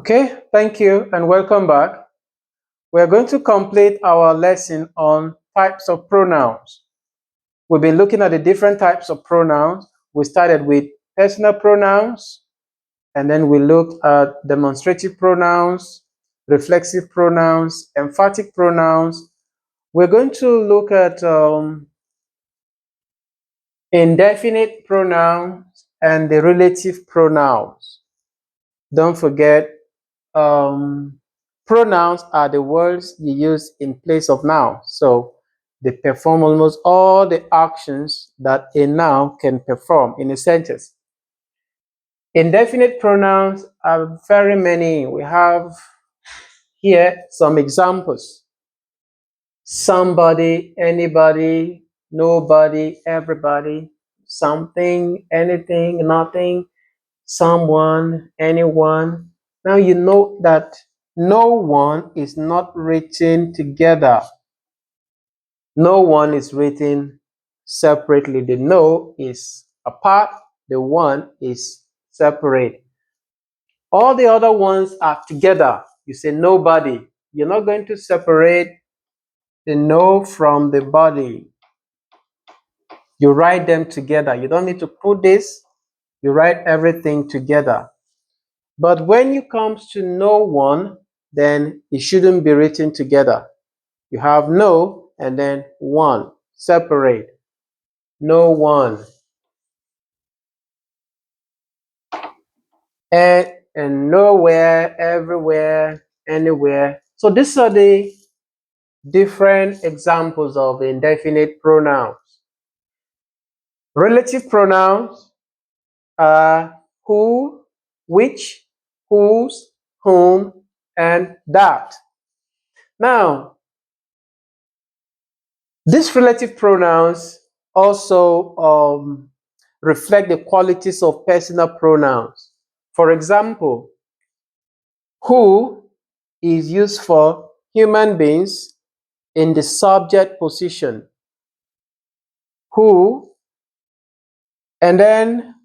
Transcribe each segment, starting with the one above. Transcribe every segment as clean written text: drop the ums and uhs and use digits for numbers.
Okay, thank you and welcome back. We're going to complete our lesson on types of pronouns. We've been looking at the different types of pronouns. We started with personal pronouns, and then we looked at demonstrative pronouns, reflexive pronouns, emphatic pronouns. We're going to look at indefinite pronouns and the relative pronouns. Don't forget, pronouns are the words you use in place of nouns. So they perform almost all the actions that a noun can perform in a sentence. Indefinite pronouns are very many. We have here some examples. Somebody, anybody, nobody, everybody, something, anything, nothing, someone, anyone. Now you know that no one is not written together. No one is written separately. The no is apart, the one is separate. All the other ones are together. You say nobody. You're not going to separate the no from the body. You write them together. You don't need to put this. You write everything together. But when it comes to no one, then it shouldn't be written together. You have no and then one, separate. No one. And nowhere, everywhere, anywhere. So these are the different examples of indefinite pronouns. Relative pronouns are who, which, whose, whom, and that. Now, these relative pronouns also reflect the qualities of personal pronouns. For example, who is used for human beings in the subject position. Who, and then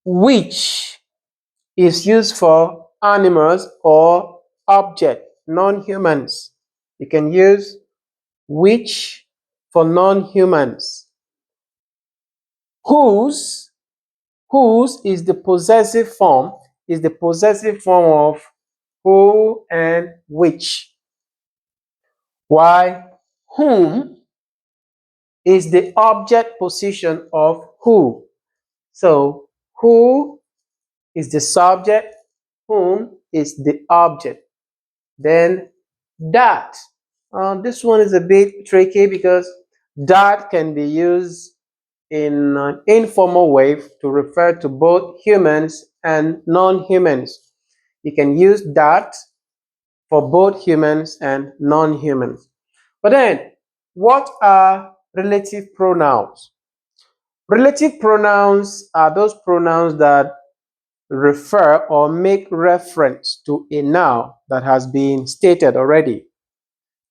which is used for animals or object, non-humans. You can use which for non-humans. Whose is the possessive form, of who and which. While whom is the object position of who. So who is the subject, whom is the object. Then that. This one is a bit tricky because that can be used in an informal way to refer to both humans and non-humans. You can use that for both humans and non-humans. But then, what are relative pronouns? Relative pronouns are those pronouns that refer or make reference to a noun that has been stated already.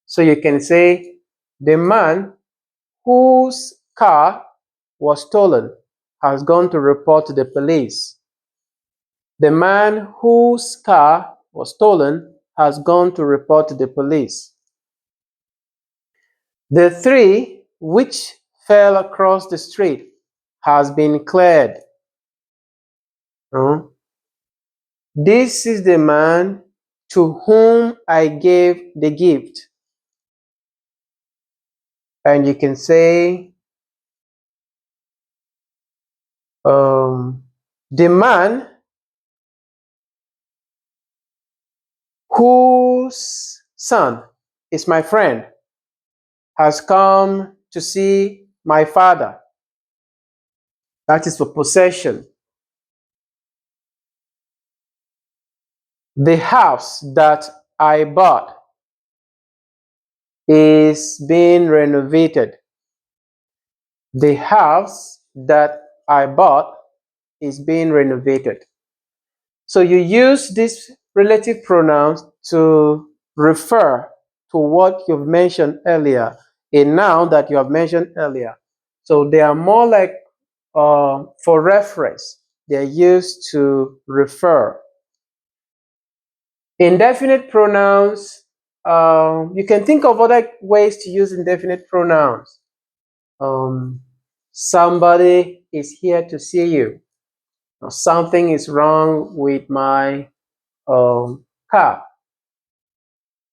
So you can say, the man whose car was stolen has gone to report to the police. The man whose car was stolen has gone to report to the police. The tree which fell across the street has been cleared. This is the man to whom I gave the gift. And you can say, the man whose son is my friend has come to see my father. That is for possession. The house that I bought is being renovated. The house that I bought is being renovated. So you use these relative pronouns to refer to what you've mentioned earlier, a noun that you have mentioned earlier. So they are more like for reference. They're used to refer. Indefinite pronouns, you can think of other ways to use indefinite pronouns. Um, Somebody is here to see you. Or something is wrong with my car.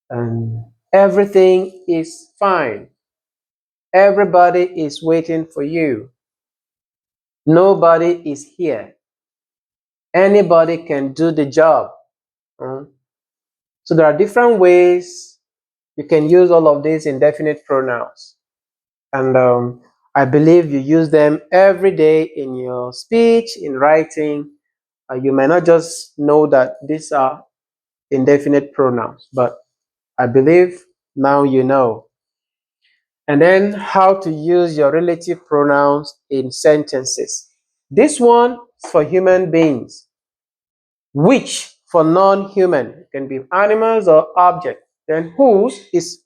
And everything is fine. Everybody is waiting for you. Nobody is here. Anybody can do the job. Uh, So there are different ways you can use all of these indefinite pronouns. And I believe you use them every day in your speech, in writing. You may not just know that these are indefinite pronouns, but I believe now you know. And then how to use your relative pronouns in sentences. This one is for human beings. Which for non-human can be animals or objects. Then whose is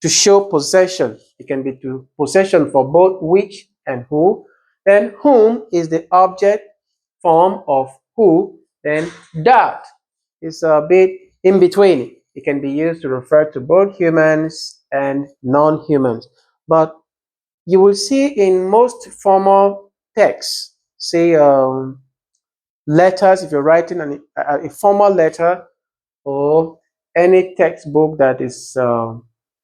to show possession. It can be to possession for both which and who. Then whom is the object form of who. Then that is a bit in between. It can be used to refer to both humans and non-humans. But you will see in most formal texts, say letters, if you're writing a formal letter, or any textbook that is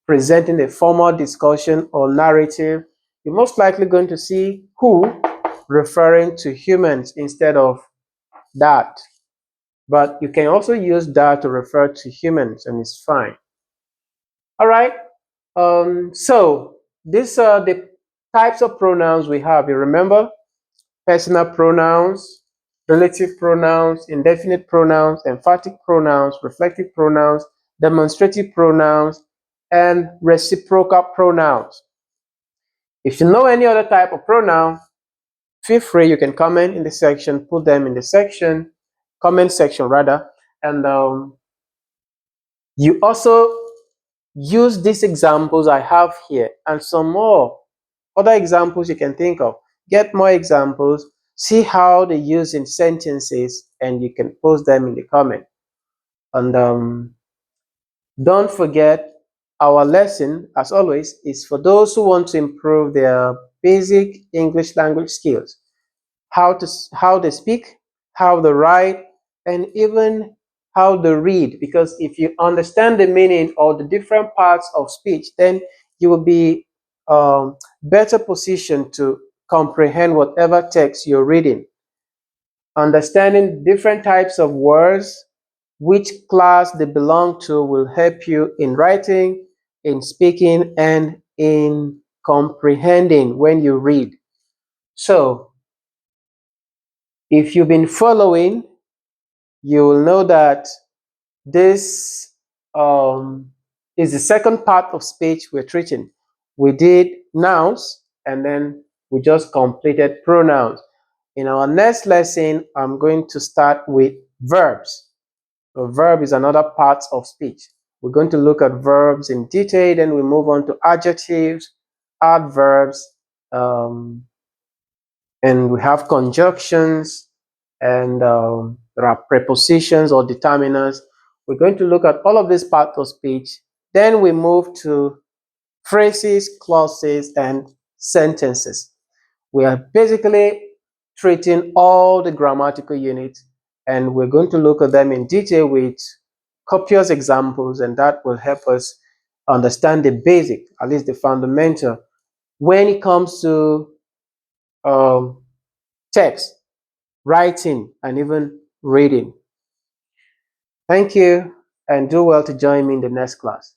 presenting a formal discussion or narrative, you're most likely going to see who referring to humans instead of that. But you can also use that to refer to humans, and it's fine. All right. So these are the types of pronouns we have. You remember? Personal pronouns, relative pronouns, indefinite pronouns, emphatic pronouns, reflective pronouns, demonstrative pronouns, and reciprocal pronouns. If you know any other type of pronoun, feel free, you can comment in the section, put them in the section, comment section rather, and you also use these examples I have here and some more other examples you can think of. Get more examples, see how they use in sentences, and you can post them in the comment. And don't forget, our lesson, as always, is for those who want to improve their basic English language skills. How they speak, how they write, and even how they read. Because if you understand the meaning of the different parts of speech, then you will be better positioned to comprehend whatever text you're reading. Understanding different types of words, which class they belong to, will help you in writing, in speaking, and in comprehending when you read. So, if you've been following, you will know that this is the second part of speech we're treating. We did nouns and then we just completed pronouns. In our next lesson, I'm going to start with verbs. A verb is another part of speech. We're going to look at verbs in detail, then we move on to adjectives, adverbs, and we have conjunctions, and there are prepositions or determinants. We're going to look at all of these parts of speech. Then we move to phrases, clauses, and sentences. We are basically treating all the grammatical units, and we're going to look at them in detail with copious examples, and that will help us understand the basic, at least the fundamental, when it comes to um, text, writing, and even reading. Thank you, and do well to join me in the next class.